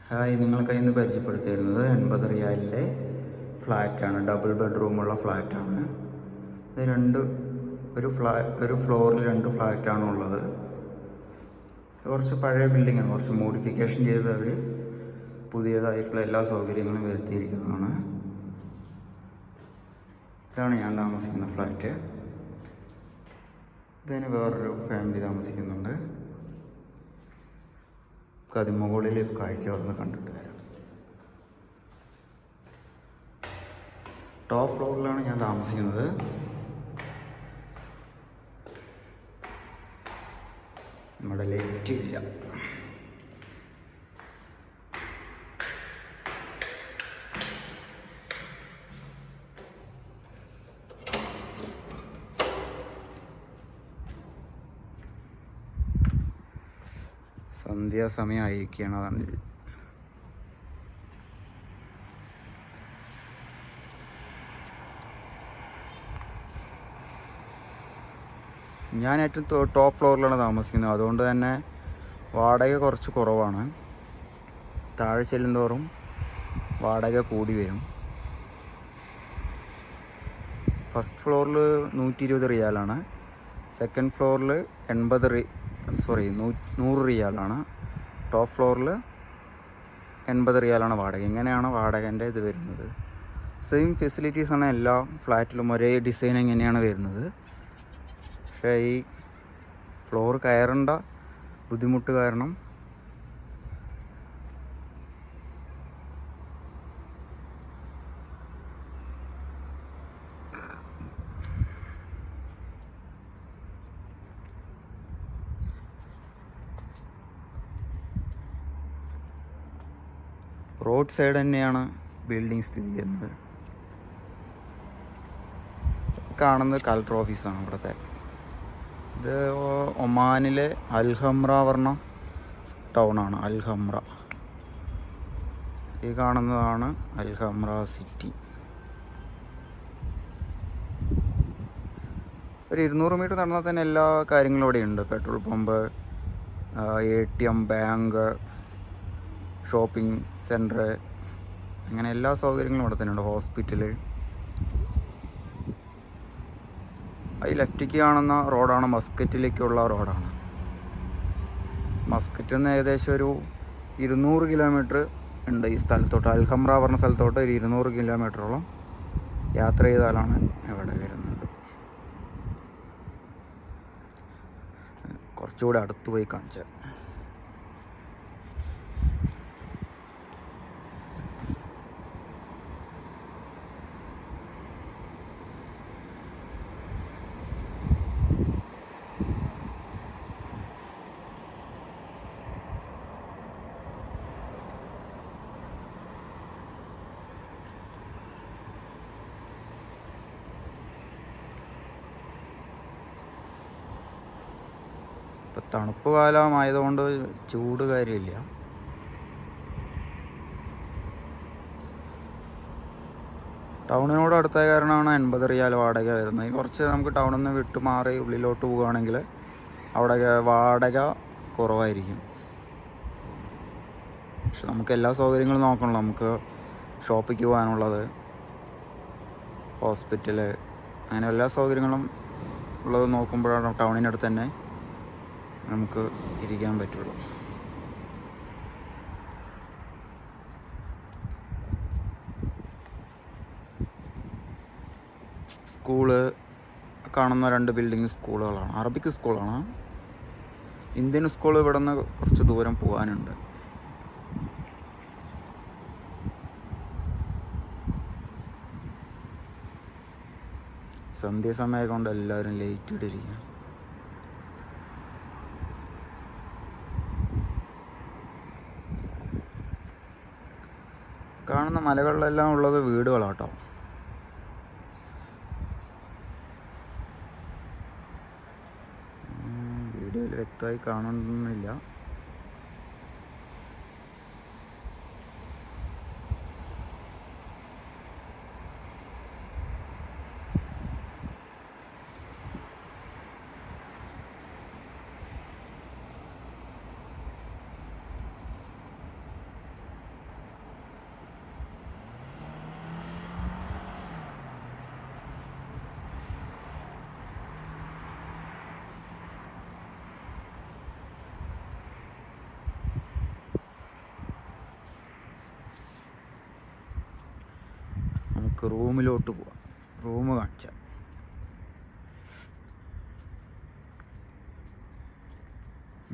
Hi, നിങ്ങൾക്ക് ഇന്ന് പരിചയപ്പെടുത്തിയിരുന്നത് 80 റിയാലിൻ്റെ ഫ്ലാറ്റാണ്. Double ബെഡ്റൂമുള്ള ഫ്ലാറ്റാണ് ഇത്. ഒരു ഫ്ലോറിൽ 2 ഫ്ലാറ്റാണ് ഉള്ളത്. കുറച്ച് പഴയ ബിൽഡിങ്ങാണ്, കുറച്ച് മോഡിഫിക്കേഷൻ ചെയ്ത് അവർ പുതിയതായിട്ടുള്ള എല്ലാ സൗകര്യങ്ങളും വരുത്തിയിരിക്കുന്നതാണ്. ഇതാണ് ഞാൻ താമസിക്കുന്ന ഫ്ലാറ്റ്. ഇതിന് വേറൊരു ഫാമിലി താമസിക്കുന്നുണ്ട്. അതിമുകളിൽ കാഴ്ച വന്ന് കണ്ടിട്ട് വരാം. ടോപ്പ് ഫ്ലോറിലാണ് ഞാൻ താമസിക്കുന്നത്. നമ്മുടെ ലൈറ്റ് ഇല്ല. സന്ധ്യാസമയമായിരിക്കുകയാണ്. അതാണ് ഇത്. ഞാൻ ഏറ്റവും ടോപ്പ് ഫ്ലോറിലാണ് താമസിക്കുന്നത്. അതുകൊണ്ട് തന്നെ വാടക കുറച്ച് കുറവാണ്. താഴെ ചെല്ലുന്തോറും വാടക കൂടി വരും. ഫസ്റ്റ് ഫ്ലോറിൽ 120 റിയാലാണ്. സെക്കൻഡ് ഫ്ലോറിൽ 100 റിയാലാണ്. ടോപ്പ് ഫ്ലോറിൽ 80 റിയാലാണ് വാടക. ഇങ്ങനെയാണ് വാടകൻ്റെ ഇത് വരുന്നത്. സെയിം ഫെസിലിറ്റീസാണ് എല്ലാ ഫ്ലാറ്റിലും, ഒരേ ഡിസൈൻ എങ്ങനെയാണ് വരുന്നത്. പക്ഷേ ഈ ഫ്ലോർ കയറേണ്ട ബുദ്ധിമുട്ട് കാരണം റോഡ് സൈഡ് തന്നെയാണ് ബിൽഡിംഗ് സ്ഥിതി ചെയ്യുന്നത്. കാണുന്നത് കലക്ടർ ഓഫീസാണ് ഇവിടുത്തെ. ഇത് ഒമാനിലെ അൽഹംറ പറഞ്ഞ ടൗണാണ്. അൽഹംറ. ഈ കാണുന്നതാണ് അൽഹംറ സിറ്റി. ഒരു 200 മീറ്റർ നടന്നാൽ തന്നെ എല്ലാ കാര്യങ്ങളും ഇവിടെ ഉണ്ട്. Petrol pump, ATM, bank, shopping centre, അങ്ങനെ എല്ലാ സൗകര്യങ്ങളും ഇവിടെ തന്നെ ഉണ്ട്. ഹോസ്പിറ്റല്. ഈ ലെഫ്റ്റിലേക്ക് കാണുന്ന റോഡാണ് മസ്കറ്റിലേക്കുള്ള റോഡാണ്. മസ്കറ്റിൽ നിന്ന് ഏകദേശം ഒരു 200 കിലോമീറ്റർ ഉണ്ട് ഈ സ്ഥലത്തോട്ട്. അൽഹംറ പറഞ്ഞ സ്ഥലത്തോട്ട് ഒരു 200 കിലോമീറ്ററോളം യാത്ര ചെയ്താലാണ് ഇവിടെ വരുന്നത്. കുറച്ചുകൂടെ അടുത്ത് പോയി കാണിച്ചത്. ഇപ്പം തണുപ്പ് കാലമായതുകൊണ്ട് ചൂട് കാര്യമില്ല. ടൗണിനോട് അടുത്തായ കാരണമാണ് 80 റിയാൽ വാടക വരുന്നത്. കുറച്ച് നമുക്ക് ടൗണിൽ നിന്ന് വിട്ട് മാറി ഉള്ളിലോട്ട് പോവുകയാണെങ്കിൽ അവിടെ വാടക കുറവായിരിക്കും. പക്ഷെ നമുക്ക് എല്ലാ സൗകര്യങ്ങളും നോക്കണമല്ലോ. നമുക്ക് ഷോപ്പിക്ക് പോകാനുള്ളത്, ഹോസ്പിറ്റല്, അങ്ങനെ എല്ലാ സൗകര്യങ്ങളും ഉള്ളത് നോക്കുമ്പോഴാണ് ടൗണിനടുത്ത് തന്നെ നമുക്ക് ഇരിക്കാൻ പറ്റുള്ളൂ. സ്കൂള് കാണുന്ന 2 ബിൽഡിംഗ് സ്കൂളുകളാണ്. അറബിക് സ്കൂളാണ്. ഇന്ത്യൻ സ്കൂൾ ഇവിടെ നിന്ന് കുറച്ച് ദൂരം പോകാനുണ്ട്. സന്ധ്യാസമയം കൊണ്ട് എല്ലാവരും ലേറ്റ് ഇട്ടിരിക്കുക. കാണുന്ന മലകളിലെല്ലാം ഉള്ളത് വീടുകളാട്ടോ. വീഡിയോയിൽ വ്യക്തമായി കാണുന്നില്ല. നമുക്ക് റൂമിലോട്ട് പോവാം. റൂം കാണിച്ചാൽ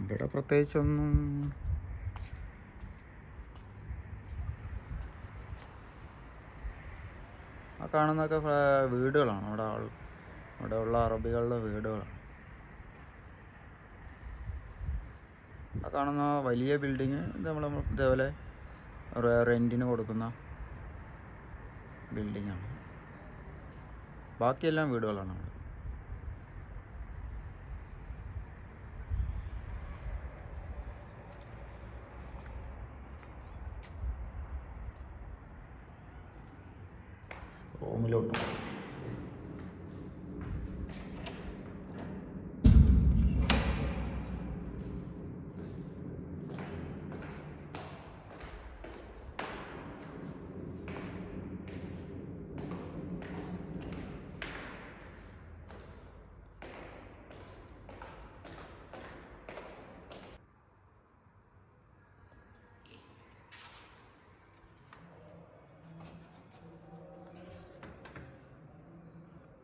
ഇവിടെ പ്രത്യേകിച്ചൊന്നും ആ കാണുന്നതൊക്കെ വീടുകളാണ്. ഇവിടെ ഉള്ള അറബികളുടെ വീടുകളാണ്. ആ കാണുന്ന വലിയ ബിൽഡിങ് നമ്മൾ ഇതേപോലെ റെൻറ്റിന് കൊടുക്കുന്ന ബിൽഡിങ്ങാണ്. ബാക്കിയെല്ലാം വീടുകളാണ് അവിടെ. റൂമിലോട്ട്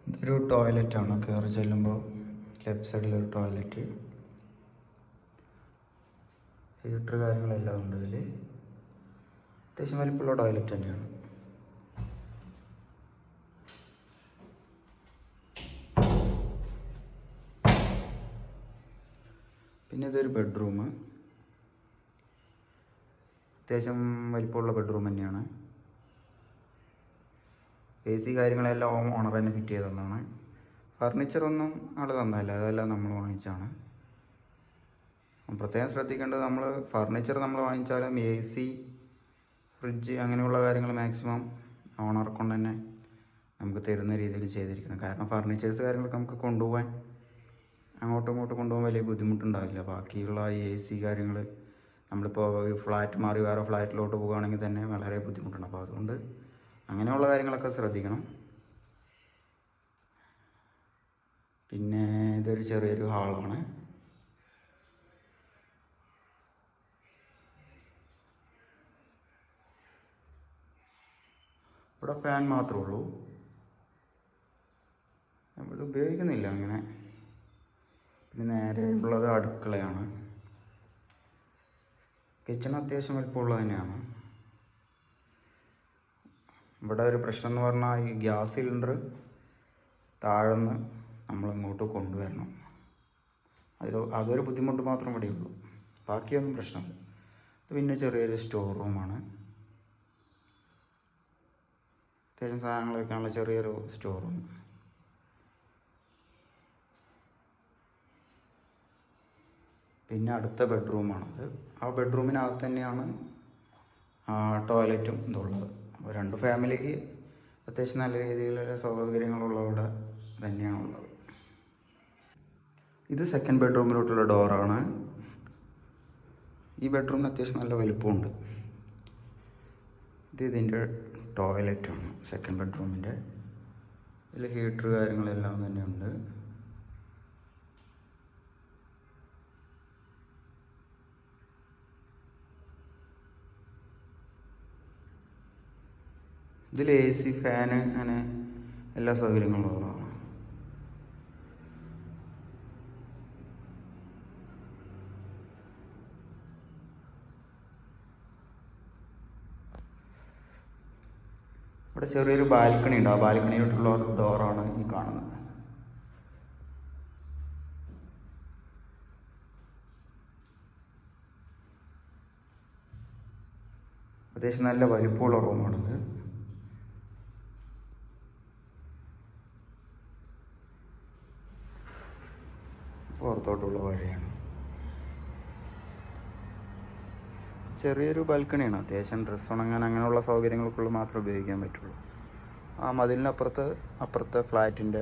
ഇതൊരു ടോയ്ലറ്റാണ്. കയറി ചെല്ലുമ്പോൾ ലെഫ്റ്റ് സൈഡിലൊരു ടോയ്ലറ്റ്, ഹീറ്റർ കാര്യങ്ങളെല്ലാം ഉണ്ട്. ഇതിൽ അത്യാവശ്യം വലിപ്പമുള്ള ടോയ്ലറ്റ് തന്നെയാണ്. പിന്നെ ഇതൊരു ബെഡ്റൂം, അത്യാവശ്യം വലിപ്പമുള്ള ബെഡ്റൂം തന്നെയാണ്. AC കാര്യങ്ങളെല്ലാം ഓണർ തന്നെ ഫിറ്റ് ചെയ്ത് തന്നതാണ്. ഫർണിച്ചറൊന്നും ആൾ തന്നതല്ല, അതെല്ലാം നമ്മൾ വാങ്ങിച്ചാണ്. പ്രത്യേകം ശ്രദ്ധിക്കേണ്ടത്, നമ്മൾ ഫർണിച്ചർ നമ്മൾ വാങ്ങിച്ചാലും AC, ഫ്രിഡ്ജ് അങ്ങനെയുള്ള കാര്യങ്ങൾ മാക്സിമം ഓണർ കൊണ്ട് തന്നെ നമുക്ക് തരുന്ന രീതിയിൽ ചെയ്തിരിക്കണം. കാരണം ഫർണിച്ചേഴ്സ് കാര്യങ്ങളൊക്കെ നമുക്ക് കൊണ്ടുപോകാൻ അങ്ങോട്ടും ഇങ്ങോട്ടും കൊണ്ടുപോകാൻ വലിയ ബുദ്ധിമുട്ടുണ്ടാവില്ല. ബാക്കിയുള്ള AC കാര്യങ്ങൾ നമ്മളിപ്പോൾ ഫ്ലാറ്റ് മാറി വേറെ ഫ്ലാറ്റിലോട്ട് പോകുകയാണെങ്കിൽ തന്നെ വളരെ ബുദ്ധിമുട്ടുണ്ട്. അപ്പോൾ അതുകൊണ്ട് അങ്ങനെയുള്ള കാര്യങ്ങളൊക്കെ ശ്രദ്ധിക്കണം. പിന്നെ ഇതൊരു ചെറിയൊരു ഹാളാണ്. ഇവിടെ ഫാൻ മാത്രമേ ഉള്ളൂ, നമ്മളിത് ഉപയോഗിക്കുന്നില്ല അങ്ങനെ. പിന്നെ നേരെ ഉള്ളത് അടുക്കളയാണ്. കിച്ചൺ അത്യാവശ്യം വലിപ്പമുള്ളത് തന്നെയാണ്. ഇവിടെ ഒരു പ്രശ്നം എന്ന് പറഞ്ഞാൽ ഈ ഗ്യാസ് സിലിണ്ടർ താഴെന്ന് നമ്മളിങ്ങോട്ട് കൊണ്ടുവരണം. അതൊരു ബുദ്ധിമുട്ട് മാത്രം ഇവിടെ ഉള്ളൂ, ബാക്കിയൊന്നും പ്രശ്നമില്ല. ഇത് പിന്നെ ചെറിയൊരു സ്റ്റോർ റൂമാണ്. അത്യാവശ്യം സാധനങ്ങൾ വയ്ക്കാനുള്ള ചെറിയൊരു സ്റ്റോർ റൂം. പിന്നെ അടുത്ത ബെഡ്റൂമാണത്. ആ ബെഡ്റൂമിനകത്ത് തന്നെയാണ് ടോയ്ലറ്റും ഇതുള്ളത്. അപ്പോൾ 2 ഫാമിലിക്ക് അത്യാവശ്യം നല്ല രീതിയിലുള്ള സൗകര്യങ്ങളുള്ളവിടെ തന്നെയാണുള്ളത്. ഇത് സെക്കൻഡ് ബെഡ്റൂമിലോട്ടുള്ള ഡോറാണ്. ഈ ബെഡ്റൂമിന് അത്യാവശ്യം നല്ല വലുപ്പമുണ്ട്. ഇതിൻ്റെ ടോയ്ലറ്റാണ് സെക്കൻഡ് ബെഡ്റൂമിൻ്റെ. ഇതിൽ ഹീറ്റർ കാര്യങ്ങളെല്ലാം തന്നെയുണ്ട്. ഇതിൽ AC, ഫാന് അങ്ങനെ എല്ലാ സൗകര്യങ്ങളും ഉള്ളതാണ്. ഇവിടെ ചെറിയൊരു ബാൽക്കണി ഉണ്ട്. ആ ബാൽക്കണിയിലോട്ടുള്ള ഡോറാണ് ഈ കാണുന്നത്. അത്യാവശ്യം നല്ല വലിപ്പമുള്ള റൂമാണിത്. പുറത്തോട്ടുള്ള വഴിയാണ്. ചെറിയൊരു ബാൽക്കണിയാണ്. അത്യാവശ്യം ഡ്രസ്സ് ഉണങ്ങാൻ അങ്ങനെയുള്ള സൗകര്യങ്ങൾക്കുള്ള മാത്രമേ ഉപയോഗിക്കാൻ പറ്റുള്ളൂ. ആ അപ്പുറത്തെ ഫ്ലാറ്റിൻ്റെ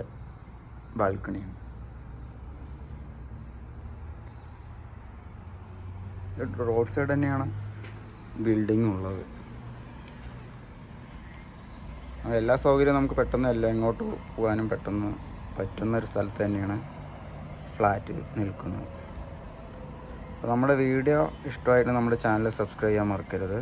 ബാൽക്കണിയാണ്. റോഡ് സൈഡ് തന്നെയാണ് ബിൽഡിംഗ് ഉള്ളത്. എല്ലാ സൗകര്യവും നമുക്ക് പെട്ടെന്ന് എങ്ങോട്ട് പോകാനും പെട്ടെന്ന് പറ്റുന്നൊരു സ്ഥലത്ത് തന്നെയാണ് ഫ്ലാറ്റ് നിൽക്കുന്നത്. അപ്പോൾ നമ്മുടെ വീഡിയോ ഇഷ്ടമായിട്ട് നമ്മുടെ ചാനൽ സബ്സ്ക്രൈബ് ചെയ്യാൻ മറക്കരുത്.